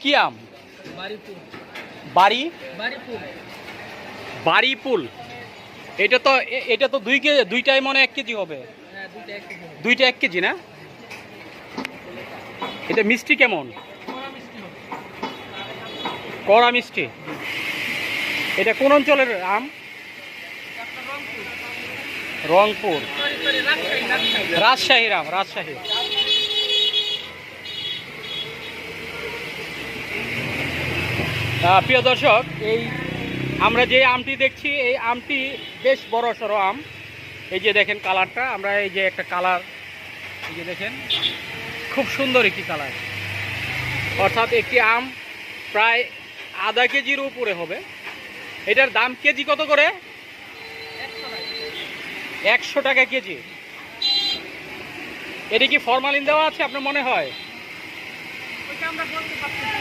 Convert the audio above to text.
কি আম? বাড়ি বাড়িপুল। এটা তো 2 কেজি, দুইটাই মনে 1 কেজি হবে। দুইটা 1 কেজি না? এটা মিষ্টি কেমন? কড়া মিষ্টি। এটা কোন অঞ্চলের আম? রংপুর, রাজশাহীর আম, রাজশাহী। প্রিয় দর্শক, এই আমরা যে আমটি দেখছি এই আমটি বেশ বড় সড়ো আম। এই যে দেখেন কালারটা, আমরা এই যে একটা কালার, এই যে দেখেন খুব সুন্দর একটি কালার। অর্থাৎ একটি আম প্রায় আধা কেজির উপরে হবে। এটার দাম কেজি কত করে? 100 টাকা কেজি। এটা কি ফরমালিন দেওয়া আছে আপনার মনে হয়?